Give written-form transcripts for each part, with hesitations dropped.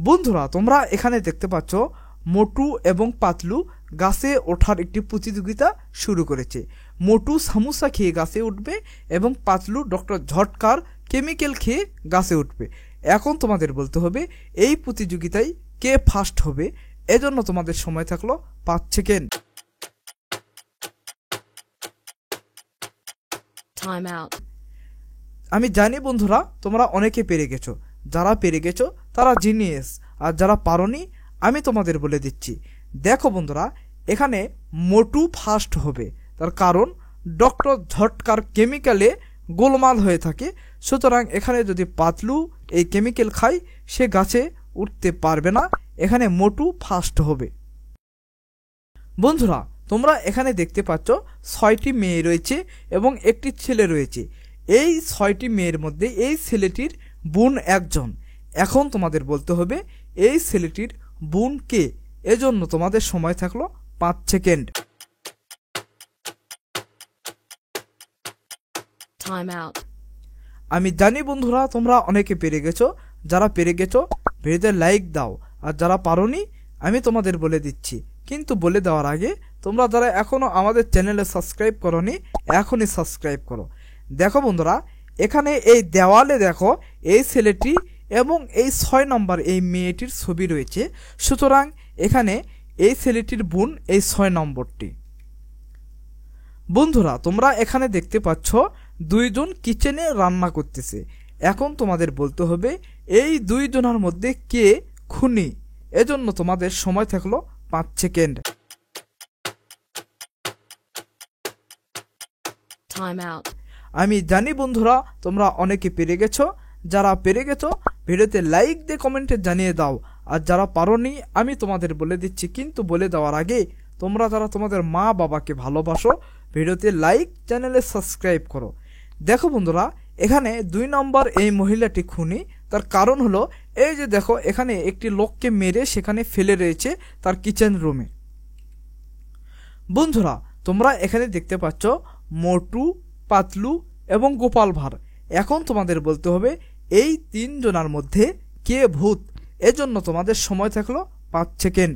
বন্ধুরা তোমরা এখানে দেখতে পাচ্ছ মোটু এবং পাতলু গাছে ওঠার একটি প্রতিযোগিতা শুরু করেছে। মোটু সামোসা খেয়ে গাছে উঠবে এবং পাতলু ডক্টর ঝটকার কেমিক্যাল খেয়ে গাছে উঠবে। এখন তোমাদের বলতে হবে এই প্রতিযোগিতায় কে ফার্স্ট হবে। এজন্য তোমাদের সময় থাকলো 5 সেকেন্ড। আমি জানি বন্ধুরা তোমরা অনেকে পেরে গেছো, যারা পেরে গেছো তারা জিনিয়াস, আর যারা পারোনি আমি তোমাদের বলে দিচ্ছি। দেখো বন্ধুরা এখানে মোটু ফার্স্ট হবে, তার কারণ ডক্টর ঝটকার কেমিক্যালে গোলমাল হয়ে থাকে। সুতরাং এখানে যদি পাতলু এই কেমিক্যাল খায় সে গাছে উঠতে পারবে না, এখানে মোটু ফার্স্ট হবে। বন্ধুরা তোমরা এখানে দেখতে পাচ্ছ 6টি মেয়ে রয়েছে এবং একটি ছেলে রয়েছে। এই 6টি মেয়ের মধ্যে এই ছেলেটির বোন একজন। এখন তোমাদের বলতে হবে এই ছেলেটির বোন কে। এজন্য তোমাদের সময় থাকলো 5 সেকেন্ড। আমি জানি বন্ধুরা তোমরা অনেকে পেরে গেছো, যারা পেরে গেছো ভিডিওতে লাইক দাও, আর যারা পারোনি আমি তোমাদের বলে দিচ্ছি। কিন্তু বলে দেওয়ার আগে তোমরা যারা এখনো আমাদের চ্যানেলে সাবস্ক্রাইব করোনি এখনই সাবস্ক্রাইব করো। দেখো বন্ধুরা এখানে এই দেওয়ালে দেখো এই ছেলেটি এবং এই 6 নম্বর এই মেয়েটির ছবি রয়েছে। সুতরাং এখানে এই ছেলেটির বোন এই 6 নম্বরটি। বন্ধুরা তোমরা এখানে দেখতে পাচ্ছ 2 জন কিচেনে রান্না করতেছে। এখন তোমাদের বলতে হবে এই 2 জনের মধ্যে কে খুনি। এজন্য তোমাদের সময় থাকলো 5 সেকেন্ড। আমি জানি বন্ধুরা তোমরা অনেকে পেরে গেছো, যারা পেরে গেছো ভিডিওতে লাইক দিয়ে কমেন্টে জানিয়ে দাও, আর যারা পারোনি আমি তোমাদের বলে দিচ্ছি। কিন্তু বলে দেওয়ার আগে তোমরা যারা তোমাদের মা বাবাকে ভালোবাসো ভিডিওতে লাইক, চ্যানেলে সাবস্ক্রাইব করো। দেখো বন্ধুরা এখানে 2 নম্বর এই মহিলাটি খুনি। তার কারণ হলো এই যে দেখো এখানে একটি লোককে মেরে সেখানে ফেলে রয়েছে তার কিচেন রুমে। বন্ধুরা তোমরা এখানে দেখতে পাচ্ছ মোটু, পাতলু এবং গোপাল ভাঁড়। এখন তোমাদের বলতে হবে এই 3 জনের মধ্যে কে ভূত। এজন্য তোমাদের সময় থাকলো 5 সেকেন্ড।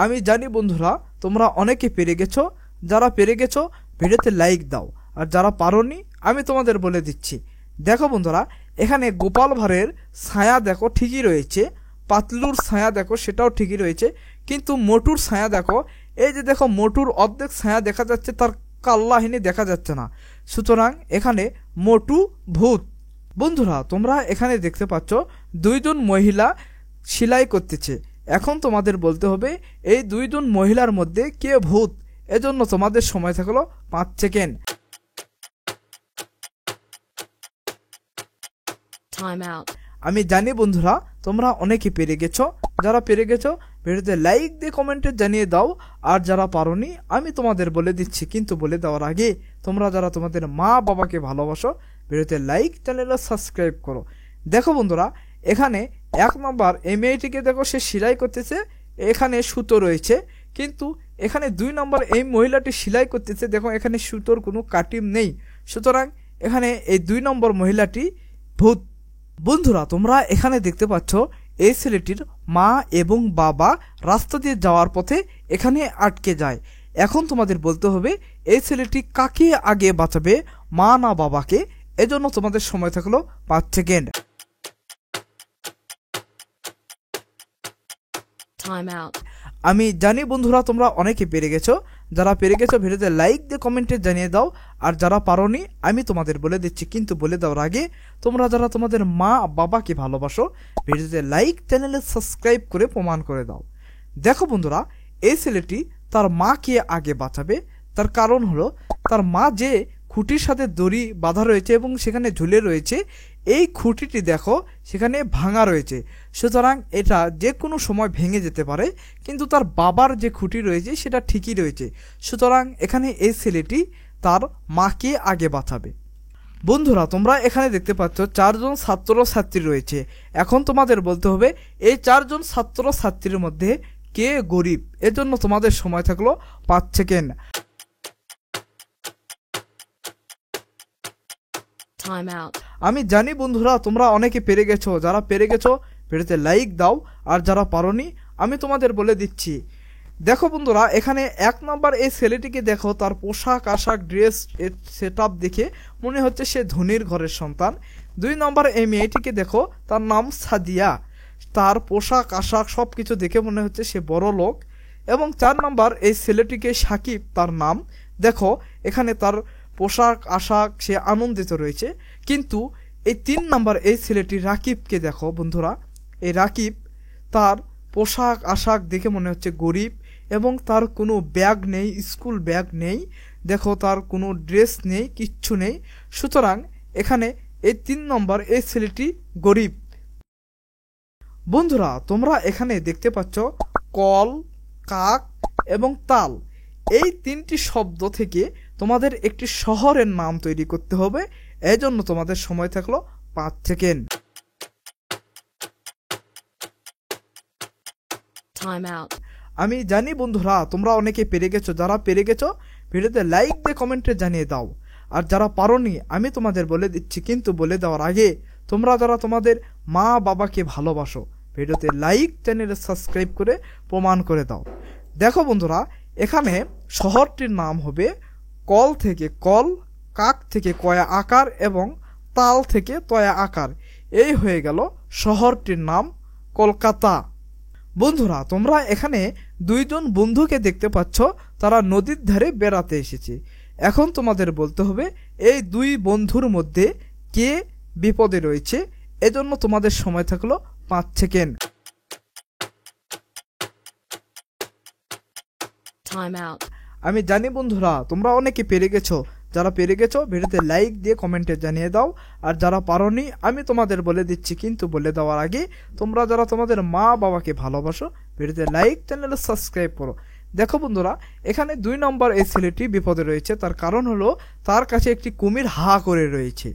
আমি জানি বন্ধুরা তোমরা অনেকে পেরে গেছো, যারা পেরে গেছো ভিডিওতে লাইক দাও, আর যারা পারোনি আমি তোমাদের বলে দিচ্ছি। দেখো বন্ধুরা এখানে গোপাল ভাঁড়ের ছায়া দেখো ঠিকই রয়েছে, পাতলুর ছায়া দেখো সেটাও ঠিকই রয়েছে, কিন্তু মোটুর ছায়া দেখো এই যে দেখো মোটুর অর্ধেক ছায়া দেখা যাচ্ছে, তার কাল্লাহিনী দেখা যাচ্ছে না। সুতরাং এখানে মোটু ভূত। বন্ধুরা তোমরা এখানে দেখতে পাচ্ছ 2 জন মহিলা সেলাই করতেছে। এখন তোমাদের বলতে হবে এই 2 জন মহিলার মধ্যে কে ভূত। এজন্য তোমাদের সময় থাকলো 5 সেকেন্ড। আমি জানি বন্ধুরা তোমরা অনেকে পেরে গেছো, যারা পেরে গেছো ভিডিওতে লাইক দিয়ে কমেন্টে জানিয়ে দাও, আর যারা পারোনি আমি তোমাদের বলে দিচ্ছি। কিন্তু বলে দেওয়ার আগে তোমরা যারা তোমাদের মা বাবাকে ভালোবাসো ভিডিওতে লাইক, চ্যানেলে সাবস্ক্রাইব করো। দেখো বন্ধুরা এখানে 1 নম্বর এই মেয়েটিকে দেখো সে সেলাই করতেছে, এখানে সুতো রয়েছে, কিন্তু এখানে 2 নম্বর এই মহিলাটি সেলাই করতেছে, দেখো এখানে সুতোর কোনো কাটিম নেই। সুতরাং এখানে এই 2 নম্বর মহিলাটি ভূত। বন্ধুরা তোমরা এখানে দেখতে পাচ্ছ এই ছেলেটির মা এবং বাবা রাস্তা দিয়ে যাওয়ার পথে এখানে আটকে যায়। এখন তোমাদের বলতে হবে এই ছেলেটি কাকে আগে বাঁচাবে, মা না বাবাকে। এজন্য তোমাদের সময় থাকলো 5 সেকেন্ড। আমি জানি বন্ধুরা তোমরা অনেকে পেরে গেছো, যারা পেরে গেছো ভিডিওতে লাইক দিয়ে কমেন্টে জানিয়ে দাও, আর যারা পারোনি আমি তোমাদের বলে দিচ্ছি। কিন্তু বলে দেওয়ার আগে তোমরা যারা তোমাদের মা বাবাকে ভালোবাসো ভিডিওতে লাইক, চ্যানেলে সাবস্ক্রাইব করে প্রমাণ করে দাও। দেখো বন্ধুরা এই ছেলেটি তার মাকে আগে বাঁচাবে। তার কারণ হলো তার মা যে খুঁটির সাথে দড়ি বাঁধা রয়েছে এবং সেখানে ঝুলে রয়েছে, এই খুঁটিটি দেখো সেখানে ভাঙা রয়েছে। সুতরাং এটা যে কোনো সময় ভেঙে যেতে পারে, কিন্তু তার বাবার যে খুঁটি রয়েছে সেটা ঠিকই রয়েছে। সুতরাং এখানে এই ছেলেটি তার মাকে আগে বাঁচাবে। বন্ধুরা তোমরা এখানে দেখতে পাচ্ছ 4 জন ছাত্র ছাত্রী রয়েছে। এখন তোমাদের বলতে হবে এই 4 জন ছাত্র ছাত্রীর মধ্যে কে গরিব। এজন্য তোমাদের সময় থাকলো 5 সেকেন্ড। Time out. আমি জানি বন্ধুরা তোমরা অনেকে পেরে গেছো, যারা পেরে গেছো ভিডিওতে লাইক দাও, আর যারা পারোনি আমি তোমাদের বলে দিচ্ছি। দেখো বন্ধুরা, এখানে 1 নম্বর এই ছেলেটিকে দেখো, তার পোশাক আশাক ড্রেস সেটআপ দেখে মনে হচ্ছে সে ধনীর ঘরের সন্তান। 2 নম্বর এই মেয়েটিকে দেখো, তার নাম সাদিয়া, তার পোশাক আশাক সব কিছু দেখে মনে হচ্ছে সে বড় লোক। এবং 4 নম্বর এই ছেলেটিকে সাকিব তার নাম, দেখো এখানে তার পোশাক আশাক সে আনন্দিত রয়েছে। কিন্তু এই 3 নম্বর এই ছেলেটি রাকিবকে দেখো বন্ধুরা, এই রাকিব তার পোশাক আশাক দেখে মনে হচ্ছে গরিব, এবং তার কোনো ব্যাগ নেই, স্কুল ব্যাগ নেই, দেখো তার কোনো ড্রেস নেই, কিচ্ছু নেই। সুতরাং এখানে এই 3 নম্বর এই ছেলেটি গরিব। বন্ধুরা তোমরা এখানে দেখতে পাচ্ছ কল, কাক এবং তাল, এই 3টি শব্দ থেকে তোমাদের একটি শহরের নাম তৈরি করতে হবে। এজন্য তোমাদের সময় থাকলো 5 সেকেন্ড। Time out. আমি জানি বন্ধুরা তোমরা অনেকে পেরে গেছো, যারা পেরে গেছো ভিডিওতে লাইক দিয়ে কমেন্টে জানিয়ে দাও, আর যারা পারোনি আমি তোমাদের বলে দিচ্ছি। কিন্তু বলে দেওয়ার আগে তোমরা যারা তোমাদের মা বাবাকে ভালোবাসো ভিডিওতে লাইক, চ্যানেলে সাবস্ক্রাইব করে প্রমাণ করে দাও। দেখো বন্ধুরা, এখানে শহরটির নাম হবে কল থেকে কল, কাক থেকে কয়া আকার এবং তাল থেকে তয়া আকার। এই হয়ে গেল শহরটির নাম কলকাতা। বন্ধুরা তোমরা এখানে 2 জন বন্ধুকে দেখতে পাচ্ছ, তারা নদীর ধারে বেড়াতে এসেছে। এখন তোমাদের বলতে হবে এই 2 বন্ধুর মধ্যে কে বিপদে রয়েছে। এজন্য তোমাদের সময় থাকলো 5 সেকেন্ড। Time out. আমি জানি বন্ধুরা তোমরা অনেকে পেরে গেছো, যারা পেরে গেছো ভিডিওতে লাইক দিয়ে কমেন্টে জানিয়ে দাও, আর যারা পারোনি আমি তোমাদের বলে দিচ্ছি। কিন্তু বলে দেওয়ার আগে তোমরা যারা তোমাদের মা বাবাকে ভালোবাসো ভিডিওতে লাইক, চ্যানেলে সাবস্ক্রাইব করো। দেখো বন্ধুরা, এখানে 2 নম্বর এই ছেলেটি বিপদে রয়েছে, তার কারণ হলো তার কাছে একটি কুমির হা করে রয়েছে।